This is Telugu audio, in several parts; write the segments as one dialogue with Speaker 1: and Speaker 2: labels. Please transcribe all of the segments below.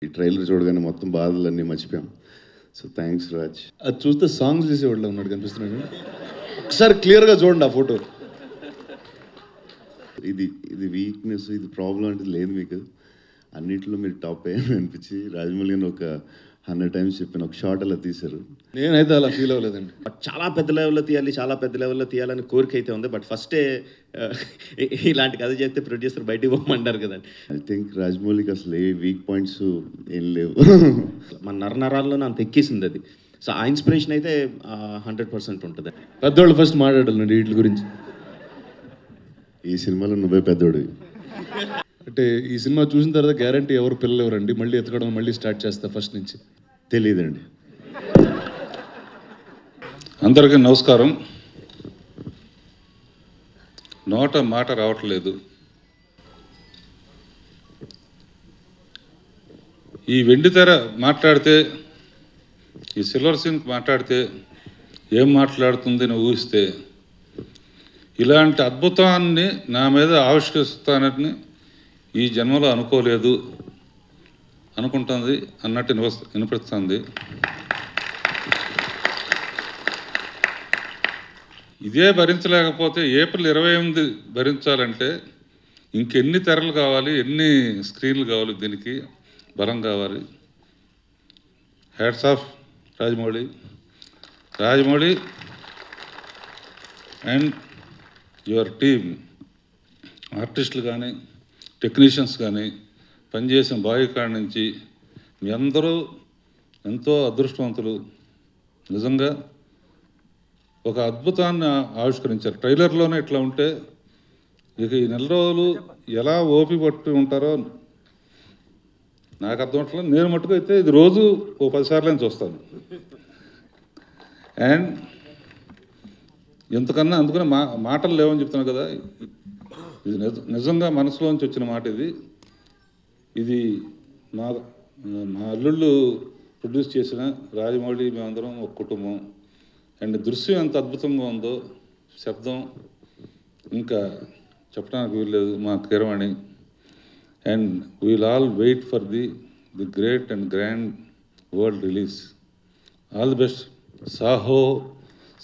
Speaker 1: ఈ ట్రైలర్ చూడగానే మొత్తం బాధలన్నీ మర్చిపోయాం. So thanks Raj.
Speaker 2: అది చూస్తే సాంగ్స్ చేసేవాళ్ళు ఉన్నాడు కనిపిస్తున్నాడు. ఒకసారి క్లియర్గా చూడండి ఆ ఫోటో.
Speaker 1: ఇది ఇది వీక్నెస్, ఇది ప్రాబ్లం అంటే లేదు మీకు. అన్నింటిలో మీరు టాప్ అయ్యాను అనిపించి రాజమౌళి గారిని ఒక 100 times చెప్పిన ఒక షార్ట్ అలా తీశారు.
Speaker 2: నేనైతే అలా ఫీల్ అవ్వలేదండి.
Speaker 3: చాలా పెద్ద లెవెల్లో తీయాలి, చాలా పెద్ద లెవెల్లో తీయాలని కోరిక అయితే ఉంది. బట్ ఫస్టే ఇలాంటి కథ చేస్తే ప్రొడ్యూసర్ బయటికి పోమంటారు కదండి.
Speaker 1: ఐ థింక్ రాజమౌళికి అసలు ఏ వీక్ పాయింట్స్ ఏం లేవు.
Speaker 3: మన నరనరాల్లో అంత ఎక్కేసింది అది. సో ఆ ఇన్స్పిరేషన్ అయితే 100% ఉంటుంది.
Speaker 2: పెద్దవాళ్ళు ఫస్ట్ మాట్లాడాలండి వీటి గురించి.
Speaker 1: ఈ సినిమాలో నువ్వే పెద్దోడు.
Speaker 2: అంటే ఈ సినిమా చూసిన తర్వాత గ్యారంటీ ఎవరు పిల్లలు ఎవరండి మళ్ళీ ఎత్తుకోవడం మళ్ళీ స్టార్ట్ చేస్తా ఫస్ట్ నుంచి.
Speaker 1: తెలియదండి.
Speaker 4: అందరికీ నమస్కారం. నోట మాట రావట్లేదు. ఈ వెండితెర మాట్లాడితే, ఈ సిల్వర్ స్క్రీన్ మాట్లాడితే ఏం మాట్లాడుతుందని ఊహిస్తే, ఇలాంటి అద్భుతాన్ని నా మీద ఆవిష్కరిస్తానని ఈ జన్మలో అనుకోలేదు అనుకుంటుంది అన్నట్టు వినిపిస్తుంది. ఇదే భరించలేకపోతే ఏప్రిల్ 28 భరించాలంటే ఇంకెన్ని తెరలు కావాలి, ఎన్ని స్క్రీన్లు కావాలి, దీనికి బలం కావాలి. Hats off Rajamouli and your team, ఆర్టిస్టులు కానీ టెక్నీషియన్స్ కానీ పనిచేసిన బాయ్ కాడి నుంచి మీ అందరూ ఎంతో అదృష్టవంతులు. నిజంగా ఒక అద్భుతాన్ని ఆవిష్కరించారు. ట్రైలర్లోనే ఇట్లా ఉంటే ఇక ఈ నెల రోజులు ఎలా ఓపి పట్టి ఉంటారో నాకు అర్థం అవట్లేదు. నేను మట్టుకు అయితే ఇది రోజు ఓ 10 సార్లు చూస్తాను. అండ్ ఎంతకన్నా అందుకని మాటలు లేవని చెప్తున్నాను కదా. ఇది నిజంగా మనసులోంచి వచ్చిన మాట. ఇది మా అల్లుళ్ళు ప్రొడ్యూస్ చేసిన రాజమౌళి, మేమందరం ఒక కుటుంబం. అండ్ దృశ్యం ఎంత అద్భుతంగా ఉందో, శబ్దం ఇంకా చెప్పడానికి వీల్లేదు. మా Keeravani. And we'll all wait for the great and grand world release. All the best.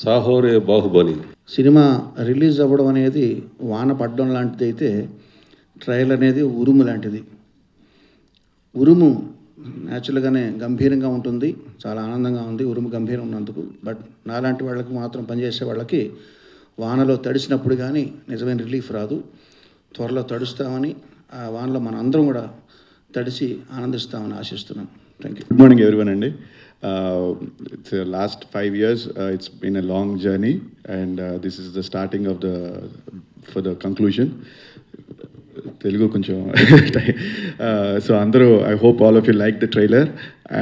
Speaker 4: సాహో రే బాహుబలి.
Speaker 5: సినిమా రిలీజ్ అవ్వడం అనేది వాన పడడం లాంటిది అయితే, ట్రయల్ అనేది ఉరుము లాంటిది. ఉరుము న్యాచురల్గానే గంభీరంగా ఉంటుంది, చాలా ఆనందంగా ఉంది ఉరుము గంభీరం ఉన్నందుకు. బట్ నాలాంటి వాళ్ళకి మాత్రం పనిచేసే వాళ్ళకి వానలో తడిసినప్పుడు కానీ నిజమైన రిలీఫ్ రాదు. త్వరలో తడుస్తామని, ఆ వానలో మన అందరం కూడా తడిసి ఆనందిస్తామని ఆశిస్తున్నాం. Thank you.
Speaker 6: Good morning everyone అండి. It's the last 5 years. It's been a long journey, and this is the starting of for the conclusion. Telugu koncham. So andru, I hope all of you like the trailer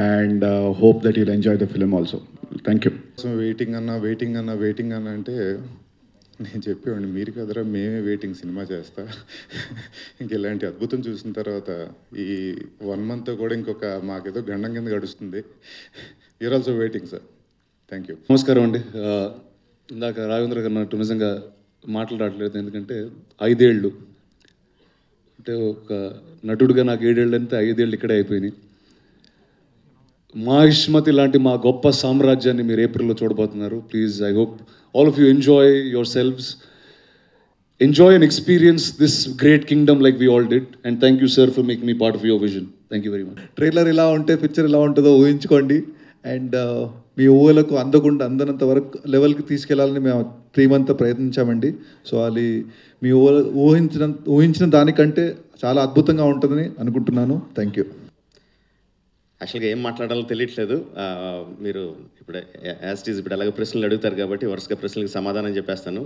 Speaker 6: and hope that you'll enjoy the film also. Thank you.
Speaker 7: So waiting అన్న అంటే నేను చెప్పేవాడిని, మీరు కదరా మేమే వెయిటింగ్ సినిమా చేస్తా. ఇంక ఇలాంటి అద్భుతం చూసిన తర్వాత ఈ 1 month కూడా ఇంకొక మాకేదో గండం కింద గడుస్తుంది. You're also waiting sir. Thank you.
Speaker 2: నమస్కారం అండి. ఇందాక రాఘవేంద్ర గారు అన్నట్టు నిజంగా మాట్లాడట్లేదు. ఎందుకంటే 5 ఏళ్ళు అంటే ఒక నటుడుగా నాకు 7 ఏళ్ళు అంతే, 5 ఏళ్ళు ఇక్కడే అయిపోయినాయి. మాహిష్మతి లాంటి మా గొప్ప సామ్రాజ్యాన్ని మీరు ఏప్రిల్లో చూడబోతున్నారు. Please, I hope all of you enjoy yourselves, enjoy and experience this great kingdom like we all did, and thank you sir for making me part of your vision. Thank you very much.
Speaker 8: Trailer ఇలా ఉంటే పిక్చర్ ఎలా ఉంటుందో ఊహించుకోండి. అండ్ మీ ఊహలకు అందనంత వరకు లెవెల్కి తీసుకెళ్లాలని మేము 3 months ప్రయత్నించామండి. సో అది మీ ఊహించిన దానికంటే చాలా అద్భుతంగా ఉంటుందని అనుకుంటున్నాను. Thank you.
Speaker 3: యాక్చువల్గా ఏం మాట్లాడాలో తెలియట్లేదు. మీరు ఇప్పుడు యాస్టీజ్ ఇప్పుడు అలాగే ప్రశ్నలు అడుగుతారు కాబట్టి వరుసగా ప్రశ్నలకు సమాధానం చెప్పేస్తాను.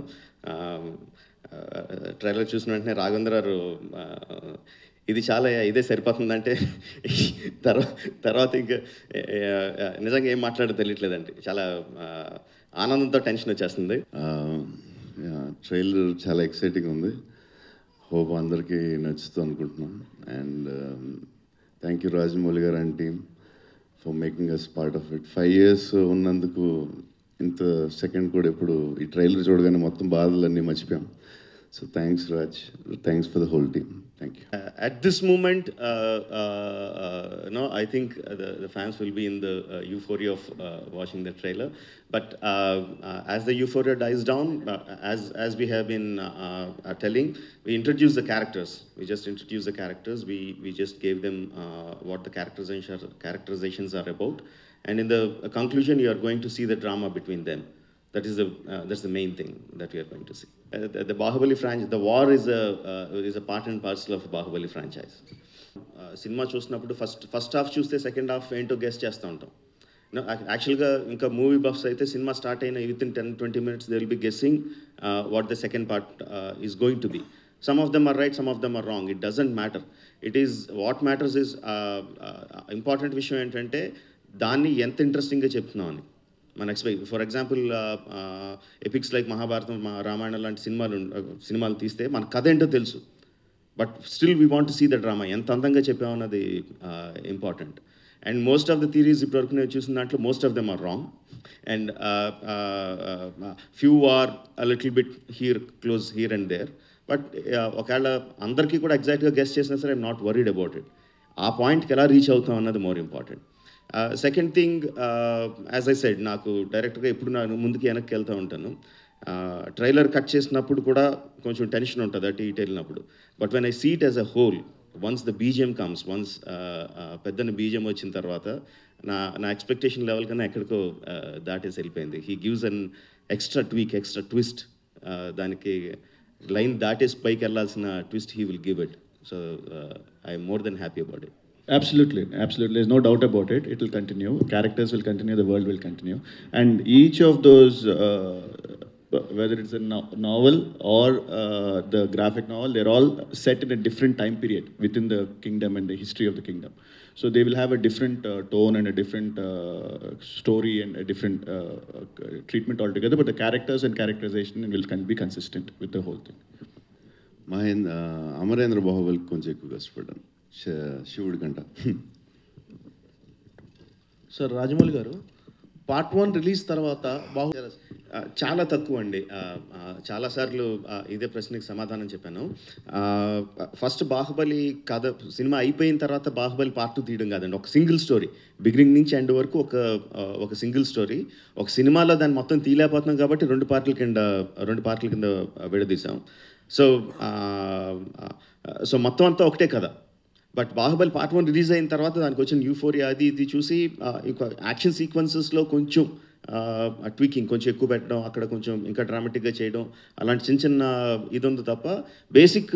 Speaker 3: ట్రైలర్ చూసిన వెంటనే రాఘవేంద్ర గారు ఇది చాలా ఇదే సరిపోతుందంటే తర్వాత ఇంకా నిజంగా ఏం మాట్లాడో తెలియట్లేదండి. చాలా ఆనందంతో టెన్షన్ వచ్చేస్తుంది.
Speaker 1: ట్రైలర్ చాలా ఎక్సైటింగ్ ఉంది. హోప్ అందరికీ నచ్చుతుంది అనుకుంటున్నాం. And thank you Rajamouli garu and team for making us part of it. 5 years ఉన్నందుకు ఇంత సెకండ్ కూడా ఎప్పుడు ఈ ట్రైలర్ చూడగానే మొత్తం బాధలన్నీ మర్చిపోయాం. So thanks, Raj. Thanks for the whole team. Thank you.
Speaker 3: At this moment, no, I think the fans will be in the euphoria of watching the trailer. But as the euphoria dies down, as we have been telling, we introduce the characters. We just introduce the characters. We just gave them what the characterizations are about. And in the conclusion, you are going to see the drama between them. That's the main thing that we are going to see. The Bahubali franchise, the war is a part and parcel of the Bahubali franchise. Cinema చూసినప్పుడు ఫస్ట్ హాఫ్ చూస్తే సెకండ్ హాఫ్ ఏంటో గెస్ట్ చేస్తూ ఉంటాం. యాక్చువల్గా ఇంకా మూవీ బఫ్స్ అయితే సినిమా స్టార్ట్ అయిన with in 10-20 minutes they will be guessing what the second part is going to be. Some of them are right, some of them are wrong. It doesn't matter. What matters is important విషయం ఏంటంటే దాన్ని ఎంత ఇంట్రెస్టింగ్గా చెప్తున్నాం అని. మన expect for example epics like Mahabharatam, Ramayanam లాంటి సినిమాలు తీస్తే మన కథ ఏంటో తెలుసు, but still we want to see the drama. ఎంత అందంగా చెప్పామన్నది important. And most of the theories ఇప్పటివరకు నేను చూసిన దాంట్లో most of them are wrong and few are a little bit close here and there. But ఒకవేళ అందరికీ కూడా ఎగ్జాక్ట్గా గెస్ట్ చేసినా సరే I'm not worried about it. ఆ పాయింట్కి ఎలా రీచ్ అవుతాం అన్నది more important. Second thing, as I said, నాకు డైరెక్ట్గా ఎప్పుడు నేను ముందుకి వెనక్కి వెళ్తూ ఉంటాను. ట్రైలర్ కట్ చేసినప్పుడు కూడా కొంచెం టెన్షన్ ఉంటుంది అటు ఇటు వెళ్ళినప్పుడు. But when I see it as a whole, once the BGM comes, once పెద్దన బీజిఎం వచ్చిన తర్వాత నా ఎక్స్పెక్టేషన్ లెవెల్ కన్నా ఎక్కడికో దాటేసి వెళ్ళిపోయింది. He gives an extra twist. దానికి లైన్ దాటేసి పైకి వెళ్ళాల్సిన twist he will give it. So I'm more than happy about it.
Speaker 2: Absolutely. There's no doubt about it. It will continue. Characters will continue. The world will continue. And each of those, whether it's a novel or the graphic novel, they're all set in a different time period within the kingdom and the history of the kingdom. So they will have a different tone and a different story and a different treatment altogether. But the characters and characterization will be consistent with the whole thing.
Speaker 1: Amarendra బాహుబలికి కొంచెం ఎక్కువ కష్టపడ్డాను శివుడి కంట.
Speaker 5: సార్ రాజమౌళి గారు, పార్ట్ 1 రిలీజ్ తర్వాత
Speaker 3: చాలా తక్కువ అండి. చాలాసార్లు ఇదే ప్రశ్నకి సమాధానం చెప్పాను. ఫస్ట్ బాహుబలి కథ సినిమా అయిపోయిన తర్వాత బాహుబలి పార్ట్ 2 తీయడం కాదండి, ఒక సింగిల్ స్టోరీ బిగినింగ్ నుంచి ఎండ్ వరకు ఒక సింగిల్ స్టోరీ. ఒక సినిమాలో దాన్ని మొత్తం తీయలేకపోతున్నాం కాబట్టి రెండు పార్ట్ల కింద విడదీసాం. సో మొత్తం అంతా ఒకటే కథ. బట్ బాహుబలి పార్ట్ 1 రిలీజ్ అయిన తర్వాత దానికి వచ్చిన యూఫోరియా అది ఇది చూసి ఇంకా యాక్షన్ సీక్వెన్సెస్లో కొంచెం ట్వీకింగ్ కొంచెం ఎక్కువ పెట్టడం, అక్కడ కొంచెం ఇంకా డ్రామాటిక్గా చేయడం, అలాంటి చిన్న ఇది ఉంది తప్ప బేసిక్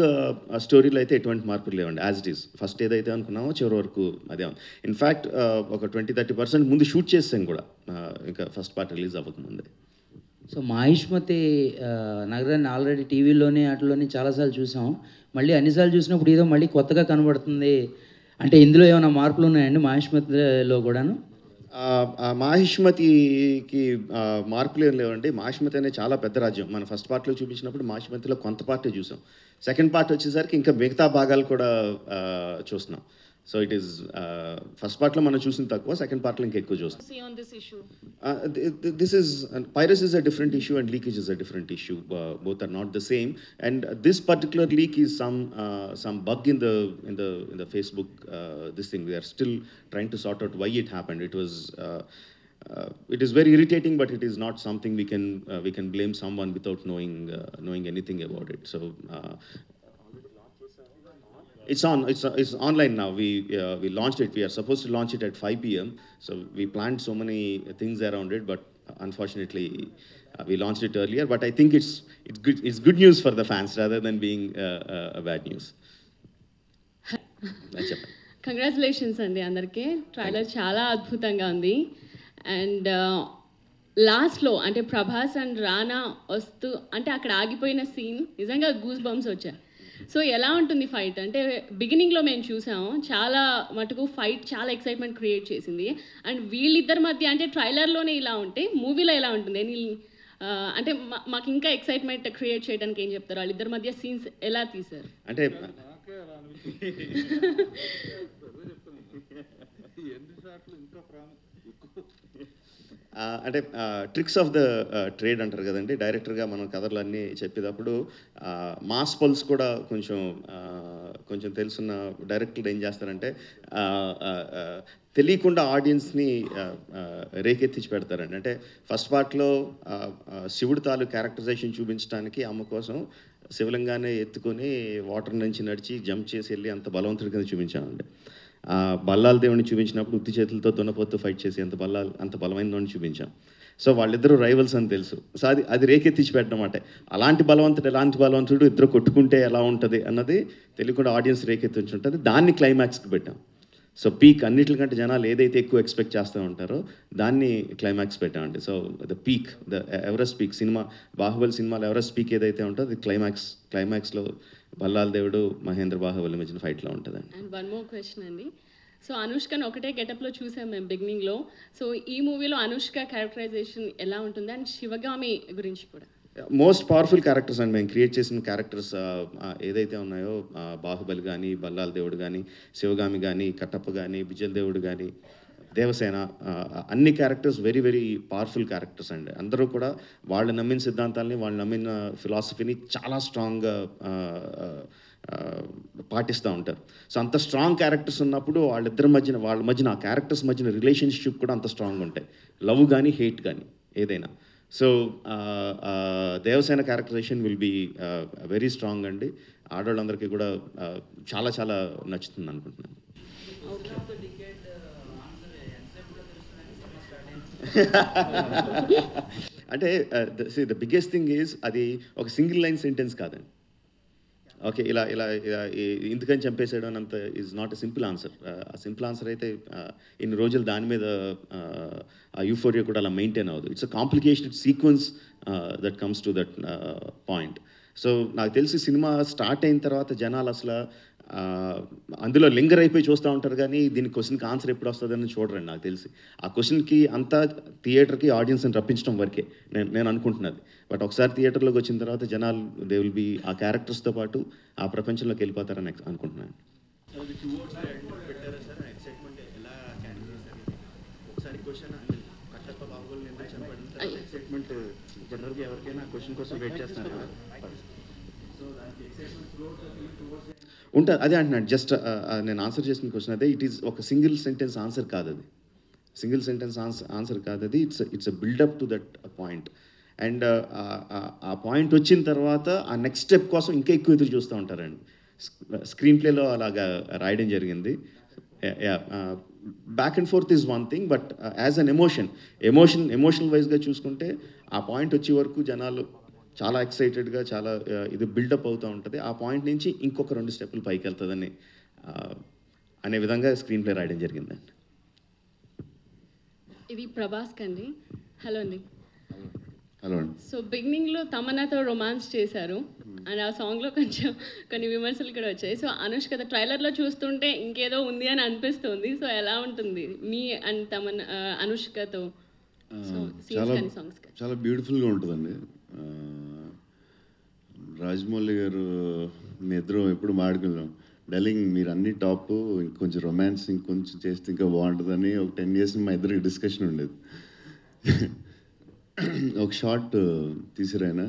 Speaker 3: స్టోరీలో అయితే ఎటువంటి మార్పులు లేవండి. యాజ్ ఇట్ ఈస్ ఫస్ట్ ఏదైతే అనుకున్నామో చివరి వరకు అదే ఉంది. ఇన్ఫ్యాక్ట్ ఒక 20-30% ముందు షూట్ చేసాం కూడా ఇంకా ఫస్ట్ పార్ట్ రిలీజ్ అవ్వకముందే.
Speaker 9: సో మాహిష్మతి నగరాన్ని ఆల్రెడీ టీవీలోనే వాటిలోనే చాలాసార్లు చూసాం. మళ్ళీ అన్నిసార్లు చూసినప్పుడు ఏదో మళ్ళీ కొత్తగా కనబడుతుంది. అంటే ఇందులో ఏమైనా మార్పులు ఉన్నాయండి మాహిష్మతిలో కూడాను?
Speaker 3: మాహిష్మతికి మార్పులు ఏం లేవండి. మాహిష్మతి అనేది చాలా పెద్ద రాజ్యం. మన ఫస్ట్ పార్ట్లో చూపించినప్పుడు మాహిష్మతిలో కొంత పార్టే చూసాం. సెకండ్ పార్ట్ వచ్చేసరికి ఇంకా మిగతా భాగాలు కూడా చూస్తున్నాం. సో ఇట్ ఈస్ ఫస్ట్ పార్ట్లో మనం చూసిన తక్కువ, సెకండ్ పార్ట్లో ఇంకా ఎక్కువ చూస్తాం. This is piracy is a different issue and leakage is a different issue. Both are not the same. And this particular leak is some bug in the Facebook this thing. We are still trying to sort out why it happened. It is very irritating, but it is not something we can blame someone without knowing anything about it. So. It's online now. We launched it. We are supposed to launch it at 5 p.m. So we planned so many things around it, but unfortunately we launched it earlier. But I think it's good news for the fans rather than being a bad news.
Speaker 10: Congratulations అండి అందరికీ. ట్రైలర్ చాలా అద్భుతంగా ఉంది. అండ్ లాస్ట్లో అంటే ప్రభాస్ అండ్ రానా వస్తూ అంటే అక్కడ ఆగిపోయిన సీన్ నిజంగా గూస్ బంప్స్ వచ్చాయి. సో ఎలా ఉంటుంది ఫైట్ అంటే బిగినింగ్లో మేము చూసాము, చాలా మటుకు ఫైట్ చాలా ఎక్సైట్మెంట్ క్రియేట్ చేసింది. అండ్ వీళ్ళిద్దరి మధ్య అంటే ట్రైలర్లోనే ఇలా ఉంటే మూవీలో ఎలా ఉంటుంది అంటే మాకు ఇంకా ఎక్సైట్మెంట్ క్రియేట్ చేయడానికి ఏం చెప్తారు? వాళ్ళిద్దరి మధ్య సీన్స్ ఎలా తీశారు?
Speaker 3: అంటే అంటే ట్రిక్స్ ఆఫ్ ద ట్రేడ్ అంటారు కదండి. డైరెక్టర్గా మనం కథలు అన్నీ చెప్పేటప్పుడు మాస్ పల్స్ కూడా కొంచెం తెలుసున్న డైరెక్టర్లు ఏం చేస్తారంటే తెలియకుండా ఆడియన్స్ని రేకెత్తించి పెడతారండి. అంటే ఫస్ట్ పార్ట్లో శివుడు తాలూ క్యారెక్టరైజేషన్ చూపించడానికి అమ్మ కోసం శివలింగాన్ని ఎత్తుకొని వాటర్ నుంచి నడిచి జంప్ చేసి వెళ్ళి అంత బలవంతుడి కింద చూపించామండి. బల్లాల దేవుడిని చూపించినప్పుడు ఉత్తి చేతులతో దున్నపోతూ ఫైట్ చేసి అంత బలమైన చూపించాం. సో వాళ్ళిద్దరూ రైవల్స్ అని తెలుసు. సో అది రేకెత్తించి పెట్టడం అంటే ఎలాంటి బలవంతుడు ఇద్దరు కొట్టుకుంటే ఎలా ఉంటుంది అన్నది తెలియకుండా ఆడియన్స్ రేకెత్తించి ఉంటుంది. దాన్ని క్లైమాక్స్కి పెట్టాం. సో పీక్ అన్నిటికంటే జనాలు ఏదైతే ఎక్కువ ఎక్స్పెక్ట్ చేస్తూ ఉంటారో దాన్ని క్లైమాక్స్ పెట్టామండి. So the peak, the Everest peak, cinema Baahubali సినిమాలో ఎవరెస్ట్ పీక్ ఏదైతే ఉంటుందో అది క్లైమాక్స్లో బల్లాల దేవుడు మహేంద్ర బాహుబలి మధ్యన ఫైట్లో ఉంటుందండి.
Speaker 10: అండ్ వన్ మోర్ క్వశ్చన్ అండి. సో అనుష్కను ఒకటే గెటప్లో చూసాం మేము బిగినింగ్లో. సో ఈ మూవీలో అనుష్క క్యారెక్టరైజేషన్ ఎలా ఉంటుంది అండ్ శివగామి గురించి కూడా?
Speaker 3: మోస్ట్ పవర్ఫుల్ క్యారెక్టర్స్ అండి. మేము క్రియేట్ చేసిన క్యారెక్టర్స్ ఏదైతే ఉన్నాయో బాహుబలి కానీ, బల్లాల దేవుడు కానీ, శివగామి కానీ, కట్టప్ప కానీ, విజయ్ దేవుడు కానీ, దేవసేన, అన్ని characters very very powerful characters అండి. అందరూ కూడా వాళ్ళు నమ్మిన సిద్ధాంతాలని, వాళ్ళు నమ్మిన ఫిలాసఫీని చాలా స్ట్రాంగ్గా పాటిస్తూ ఉంటారు. సో అంత స్ట్రాంగ్ క్యారెక్టర్స్ ఉన్నప్పుడు వాళ్ళ మధ్యన ఆ క్యారెక్టర్స్ మధ్యన రిలేషన్షిప్ కూడా అంత స్ట్రాంగ్ ఉంటాయి. లవ్ కానీ, హేట్ కానీ ఏదైనా. So Devasena characterization will be very strong అండి. ఆడవాళ్ళందరికీ కూడా చాలా చాలా నచ్చుతుంది అనుకుంటున్నాను. అంటే ద బిగ్గెస్ట్ థింగ్ ఈజ్ అది ఒక సింగిల్ లైన్ సెంటెన్స్ కాదండి. ఓకే, ఇలా ఇందుకని చంపేసాడు అని అంత is not a simple answer. ఆ సింపుల్ ఆన్సర్ అయితే ఇన్ని రోజులు దాని మీద ఆ యూఫోరియా కూడా అలా మెయింటైన్ అవ్వదు. It's a complicated sequence that comes to that point. So నాకు తెలిసి సినిమా స్టార్ట్ అయిన తర్వాత జనాలు అసలు అందులో లింగర్ అయిపోయి చూస్తూ ఉంటారు, కానీ దీని క్వశ్చన్కి ఆన్సర్ ఎప్పుడు వస్తుందని చూడరండి. నాకు తెలిసి ఆ క్వశ్చన్కి అంతా థియేటర్కి ఆడియన్స్ని రప్పించడం వరకే నేను అనుకుంటున్నది. బట్ ఒకసారి థియేటర్లోకి వచ్చిన తర్వాత జనాలు దే విల్ బీ ఆ క్యారెక్టర్స్తో పాటు ఆ ప్రపంచంలోకి వెళ్ళిపోతారని అనుకుంటున్నాను. ఉంటుంది అదే అంటున్నాను. జస్ట్ నేను ఆన్సర్ చేసిన క్వశ్చన్ అదే. ఇట్ ఈస్ ఒక సింగిల్ సెంటెన్స్ ఆన్సర్ కాదు అది. సింగిల్ సెంటెన్స్ ఆన్సర్ కాదు అది. It's a buildup to that point. And ఆ పాయింట్ వచ్చిన తర్వాత ఆ నెక్స్ట్ స్టెప్ కోసం ఇంకా ఎక్కువ ఎదురు చూస్తూ ఉంటారండి. స్క్రీన్ ప్లేలో అలాగా రాయడం జరిగింది. Back and fourth is one thing, but as an emotional వైజ్గా చూసుకుంటే ఆ పాయింట్ వచ్చే వరకు జనాలు చాలా ఎక్సైటెడ్గా చాలా ఇది బిల్డప్ అవుతూ ఉంటుంది. ఆ పాయింట్ నుంచి ఇంకొక 2 స్టెప్పులు పైకి వెళ్తుందని అనే విధంగా స్క్రీన్ ప్లే రాయడం జరిగిందండి.
Speaker 10: ఇది ప్రభాస్ కండి. హలో అండి.
Speaker 1: హలో అండి.
Speaker 10: సో బిగినింగ్లో తమన్నాతో రొమాన్స్ చేశారు అండ్ ఆ సాంగ్లో కొన్ని విమర్శలు కూడా వచ్చాయి. సో అనుష్క ట్రైలర్లో చూస్తుంటే ఇంకేదో ఉంది అని అనిపిస్తుంది. సో ఎలా ఉంటుంది మీ అండ్ అనుష్కతో
Speaker 1: చాలా బ్యూటిఫుల్గా ఉంటుందండి. రాజమౌళి గారు మీ ఇద్దరం ఎప్పుడు మాడుకున్నాం, డల్లింగ్ మీరు అన్ని టాప్, ఇంకొంచెం రొమాన్స్ ఇంకొంచెం చేస్తే ఇంకా బాగుంటుందని ఒక 10 years మా ఇద్దరికి డిస్కషన్ ఉండేది. ఒక షార్ట్ తీసిరైనా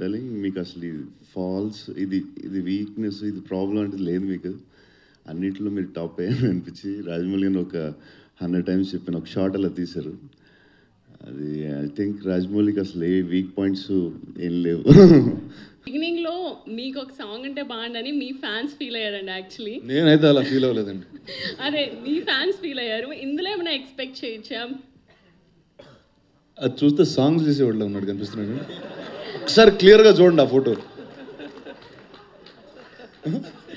Speaker 1: డల్లింగ్ మీకు అసలు ఫాల్స్ ఇది వీక్నెస్ ఇది ప్రాబ్లం అంటే లేదు, మీకు అన్నింటిలో మీరు టాప్ అయ్యాను అనిపించి రాజమౌళి గారిని ఒక 100 times చెప్పిన ఒక షార్ట్ అలా తీశారు. అది ఐ థింక్ రాజమౌళికి అసలు ఏ వీక్ పాయింట్స్ ఏం లేవు.
Speaker 10: బిగినింగ్లో మీకు ఒక సాంగ్ అంటే బాగుండని మీ ఫ్యాన్స్ ఫీల్ అయ్యారండి. యాక్చువల్లీ
Speaker 2: నేనైతే అలా ఫీల్ అవ్వలేదండి.
Speaker 10: అదే మీ ఫ్యాన్స్ ఫీల్ అయ్యారు. ఇందులో ఏమైనా ఎక్స్పెక్ట్ చేయొచ్చా?
Speaker 2: అది చూస్తే సాంగ్స్ చేసేవాళ్ళు ఉన్నాడు కనిపిస్తున్నాడు. ఒకసారి క్లియర్గా చూడండి ఆ ఫోటో.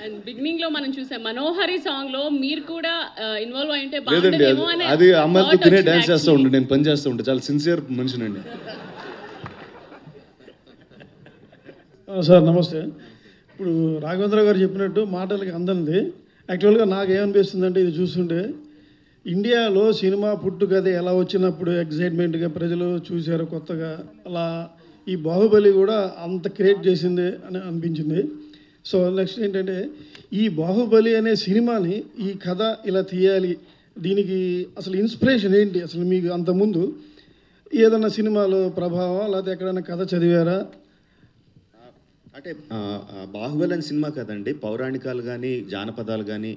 Speaker 10: అండ్ బిగినింగ్ లో మనం చూసాం మనోహరి సాంగ్ లో మీరు కూడా ఇన్వాల్వ్ అయి ఉంటే
Speaker 2: లేదండి,
Speaker 10: బాగుండేమో అని
Speaker 2: అది అమ్మాయిలతో తినే డాన్స్ చేస్తూ ఉండే, నేను పని చేస్తూ ఉంటే చాలా సిన్సియర్ మనిషినండి.
Speaker 11: సార్ నమస్తే. ఇప్పుడు రాఘవేంద్ర గారు చెప్పినట్టు మాటలకి అందంది. యాక్చువల్గా నాకు ఏమనిపిస్తుందంటే ఇది చూస్తుంటే ఇండియాలో సినిమా పుట్టుకథ ఎలా వచ్చినప్పుడు ఎగ్జైట్మెంట్గా ప్రజలు చూశారు కొత్తగా, అలా ఈ బాహుబలి కూడా అంత క్రియేట్ చేసింది అని అనిపించింది. సో నెక్స్ట్ ఏంటంటే ఈ బాహుబలి అనే సినిమాని ఈ కథ ఇలా తీయాలి, దీనికి అసలు ఇన్స్పిరేషన్ ఏంటి అసలు మీకు? అంతకుముందు ఏదన్నా సినిమాలో ప్రభావం లేకపోతే ఎక్కడైనా కథ చదివారా?
Speaker 3: అంటే బాహుబలి అనే సినిమా కదండి, పౌరాణికాలు కానీ జానపదాలు కానీ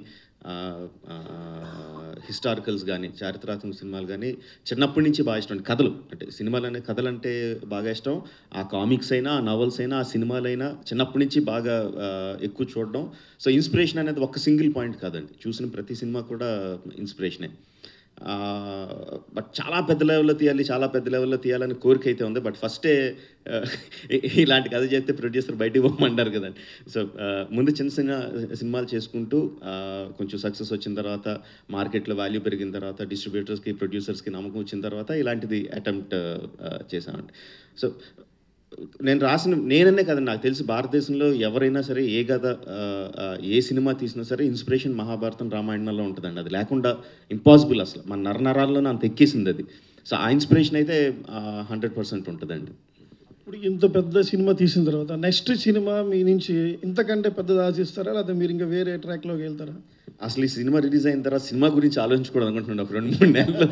Speaker 3: హిస్టారికల్స్ కానీ చారిత్రాత్మక సినిమాలు కానీ చిన్నప్పటి నుంచి బాగా ఇష్టం. కథలు అంటే కథలు అంటే బాగా ఇష్టం. ఆ కామిక్స్ అయినా, ఆ నవల్స్ అయినా, ఆ సినిమాలైనా చిన్నప్పటి నుంచి బాగా ఎక్కువ చూడడం. సో ఇన్స్పిరేషన్ అనేది ఒక సింగిల్ పాయింట్ కాదండి, చూసిన ప్రతి సినిమా కూడా ఇన్స్పిరేషనే. బట్ చాలా పెద్ద లెవెల్లో తీయాలని కోరిక అయితే ఉంది. బట్ ఫస్టే ఇలాంటి కథ చేస్తే ప్రొడ్యూసర్ బయటికి పోమంటారు కదండి. సో ముందు చిన్న సినిమాలు చేసుకుంటూ కొంచెం సక్సెస్ వచ్చిన తర్వాత, మార్కెట్లో వాల్యూ పెరిగిన తర్వాత, డిస్ట్రిబ్యూటర్స్కి ప్రొడ్యూసర్స్కి నమ్మకం వచ్చిన తర్వాత ఇలాంటిది అటెంప్ట్ చేశామండి. సో నేననే కదండి, నాకు తెలిసి భారతదేశంలో ఎవరైనా సరే ఏ కథ ఏ సినిమా తీసినా సరే ఇన్స్పిరేషన్ మహాభారతం, రామాయణంలో ఉంటుందండి. అది లేకుండా ఇంపాసిబుల్, అసలు మన నరనరాల్లో అంత ఎక్కేసింది అది. సో ఆ ఇన్స్పిరేషన్ అయితే 100% ఉంటుందండి.
Speaker 11: ఇప్పుడు ఇంత పెద్ద సినిమా తీసిన తర్వాత నెక్స్ట్ సినిమా మీ నుంచి ఇంతకంటే పెద్దది ఆశిస్తారా, లేకపోతే మీరు ఇంకా వేరే ట్రాక్లోకి వెళ్తారా?
Speaker 3: అసలు ఈ సినిమా రిలీజ్ అయిన తర్వాత సినిమా గురించి ఆలోచించుకోవడం అనుకుంటున్నాను. ఒక 2-3 నెలల్లో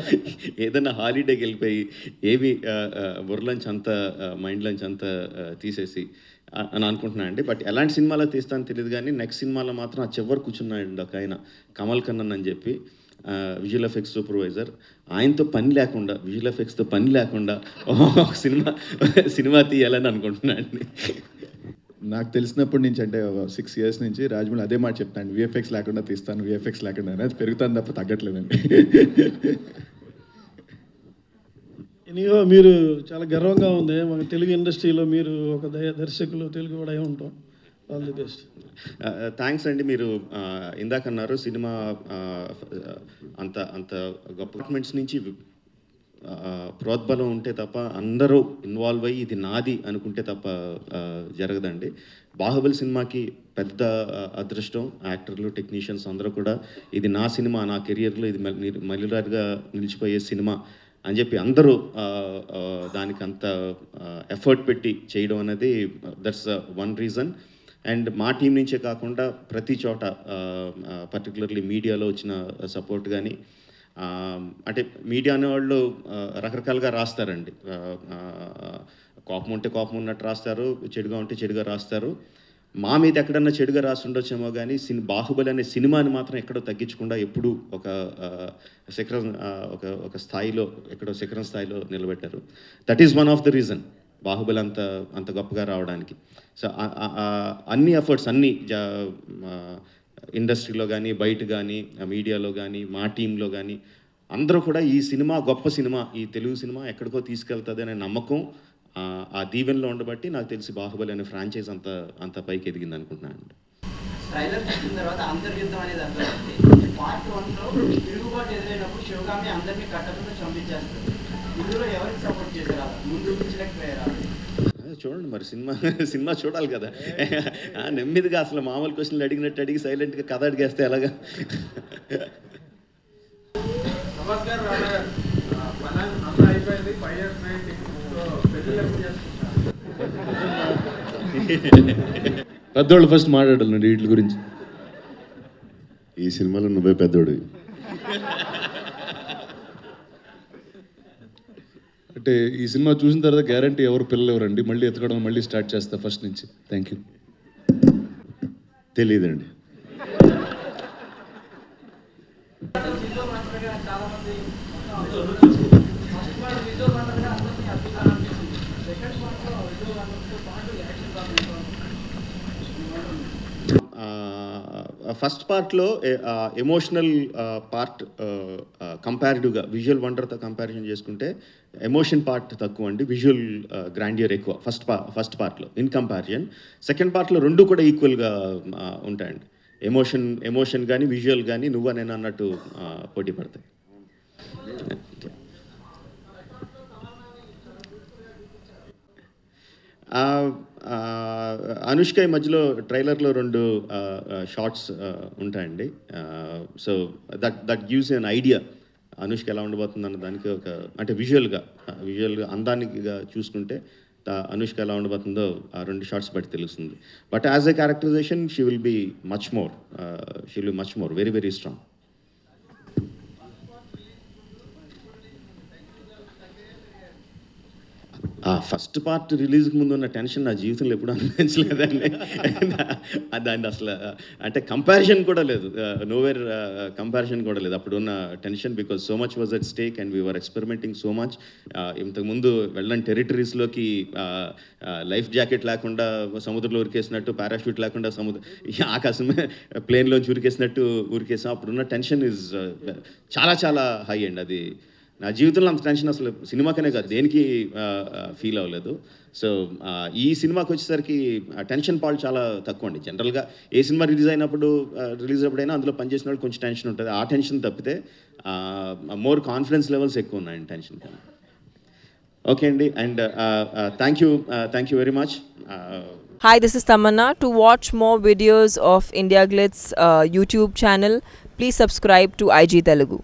Speaker 3: ఏదైనా హాలిడేకి వెళ్ళిపోయి ఏమి బుర్రలోంచి అంతా మైండ్లోంచి అంతా తీసేసి అని అనుకుంటున్నాను అండి. బట్ ఎలాంటి సినిమాలో తీస్తానో తెలియదు కానీ నెక్స్ట్ సినిమాలో మాత్రం ఆ చివరి కూర్చున్నాడు ఒక ఆయన, కమల్ కన్నన్ అని చెప్పి, విజువల్ ఎఫెక్ట్స్ సూపర్వైజర్. ఆయనతో పని లేకుండా, విజువల్ ఎఫెక్ట్స్తో పని లేకుండా ఒక సినిమా తీయాలని అనుకుంటున్నాను అండి.
Speaker 6: నాకు తెలిసినప్పటి నుంచి, అంటే 6 years నుంచి రాజమౌళి అదే మాట చెప్తాను, విఎఫ్ఎక్స్ లేకుండా తీస్తాను, విఎఫ్ఎక్స్ లేకుండా అనేది పెరుగుతాను తప్ప తగ్గట్లేదండి.
Speaker 11: ఎనీవో మీరు చాలా గర్వంగా ఉంది, మన తెలుగు ఇండస్ట్రీలో మీరు ఒక దర్శకులు, తెలుగు కూడా అయి ఉంటాం. All the best.
Speaker 3: థ్యాంక్స్ అండి. మీరు ఇందాక అన్నారు సినిమా అంత గవర్నమెంట్స్ నుంచి ప్రోద్బలం ఉంటే తప్ప, అందరూ ఇన్వాల్వ్ అయ్యి ఇది నాది అనుకుంటే తప్ప జరగదండి. బాహుబలి సినిమాకి పెద్ద అదృష్టం, యాక్టర్లు, టెక్నీషియన్స్ అందరూ కూడా ఇది నా సినిమా, నా కెరియర్లో ఇది మళ్ళీగా నిలిచిపోయే సినిమా అని చెప్పి అందరూ దానికి అంత ఎఫర్ట్ పెట్టి చేయడం అనేది దట్స్ వన్ రీజన్. అండ్ మా టీం నుంచే కాకుండా ప్రతి చోట పర్టికులర్లీ మీడియాలో వచ్చిన సపోర్ట్ కానీ, అంటే మీడియా అనేవాళ్ళు రకరకాలుగా రాస్తారండి. కోపం ఉంటే కోపం ఉన్నట్టు రాస్తారు, చెడుగా ఉంటే చెడుగా రాస్తారు. మా మీద ఎక్కడన్నా చెడుగా రాసి ఉండొచ్చేమో కానీ బాహుబలి అనే సినిమాని మాత్రం ఎక్కడో తగ్గించకుండా ఎప్పుడూ ఒక ఒక స్థాయిలో, ఎక్కడో శిఖరం స్థాయిలో నిలబెట్టారు. That is one of the reason Baahubali అంత గొప్పగా రావడానికి. సో అన్ని ఎఫర్ట్స్ అన్నీ ఇండస్ట్రీలో కానీ, బయట కానీ, మీడియాలో కానీ, మా టీంలో కానీ అందరూ కూడా ఈ సినిమా గొప్ప సినిమా, ఈ తెలుగు సినిమా ఎక్కడికో తీసుకెళ్తుంది అనే నమ్మకం, ఆ దీవెనలో ఉండబట్టి నాకు తెలిసి బాహుబలి అనే ఫ్రాంచైజ్ అంత పైకి ఎదిగింది అనుకుంటున్నాను.
Speaker 12: ట్రైలర్ చూసిన తర్వాత అంతర్యుద్ధం అనేది అర్థమైంది. పార్ట్ 1లో తిరుగుబాటు ఎదురైనప్పుడు శివగామి అందరినీ కట్టకుండా చంపించేస్తారు. ఇందులో ఎవరికి సపోర్ట్ చేశారా? ముందు పిలిచినట్టు
Speaker 3: చూడండి మరి, సినిమా చూడాలి కదా. నెమ్మదిగా అసలు మామూలు క్వశ్చన్లు అడిగినట్టు అడిగి సైలెంట్గా కథ అడిగేస్తే ఎలాగా?
Speaker 2: పెద్దోళ్ళు ఫస్ట్ మాట్లాడాలి వీటి గురించి.
Speaker 1: ఈ సినిమాలో నువ్వే పెద్దోడు.
Speaker 2: అంటే ఈ సినిమా చూసిన తర్వాత గ్యారంటీ ఎవరు పిల్లలు ఎవరండి, మళ్ళీ ఎతకడం మళ్ళీ స్టార్ట్ చేస్తా ఫస్ట్ నుంచి. Thank you.
Speaker 1: తెలియదండి.
Speaker 3: ఫస్ట్ పార్ట్లో ఎమోషనల్ పార్ట్ కంపారిటివ్గా విజువల్ వండర్తో కంపారిజన్ చేసుకుంటే ఎమోషన్ పార్ట్ తక్కువ అండి, విజువల్ గ్రాండియర్ ఎక్కువ ఫస్ట్ పార్ట్లో ఇన్ కంపారిజన్. సెకండ్ పార్ట్లో రెండు కూడా ఈక్వల్గా ఉంటాయండి. ఎమోషన్ కానీ విజువల్ కానీ నువ్వు నేను అన్నట్టు పోటీ పడతాయి. అనుష్క ఈ మధ్యలో ట్రైలర్లో 2 షార్ట్స్ ఉంటాయండి. So that gives an idea Anushka ఎలా ఉండబోతుంది అన్న దానికి. అంటే విజువల్గా అందానికిగా చూసుకుంటే అనుష్క ఎలా ఉండబోతుందో ఆ 2 షార్ట్స్ బట్టి తెలుస్తుంది. But as a characterization she will be much more very very strong. ఆ ఫస్ట్ పార్ట్ రిలీజ్కి ముందు ఉన్న టెన్షన్ నా జీవితంలో ఎప్పుడు అనిపించలేదండి. దాన్ని అసలు అంటే కంపారిజన్ కూడా లేదు, నోవేర్ కంపారిజన్ కూడా లేదు అప్పుడున్న tension, because so much was at stake and we're experimenting so much. ఇంతకుముందు వెళ్ళని టెరిటరీస్లోకి లైఫ్ జాకెట్ లేకుండా సముద్రంలో ఉరికేసినట్టు, పారాషూట్ లేకుండా ఆకాశమే ప్లేన్లోంచి ఉరికేసినట్టు ఉరికేసాం. అప్పుడున్న టెన్షన్ ఈజ్ చాలా చాలా హై అండి. అది నా జీవితంలో అంత టెన్షన్ అసలు సినిమాకనే కాదు దేనికి ఫీల్ అవ్వలేదు. సో ఈ సినిమాకి వచ్చేసరికి టెన్షన్ పాలు చాలా తక్కువ అండి. జనరల్గా ఏ సినిమా రిలీజ్ అయినప్పుడైనా అందులో పనిచేసిన వాళ్ళు కొంచెం టెన్షన్ ఉంటుంది. ఆ టెన్షన్ తప్పితే మోర్ కాన్ఫిడెన్స్ లెవెల్స్ ఎక్కువ ఉన్నాయండి టెన్షన్ కన్నా. ఓకే అండి, and thank you very much.
Speaker 13: Hi, this is Tamanna. To watch more videos of India Glitz YouTube channel, please subscribe to IG Telugu.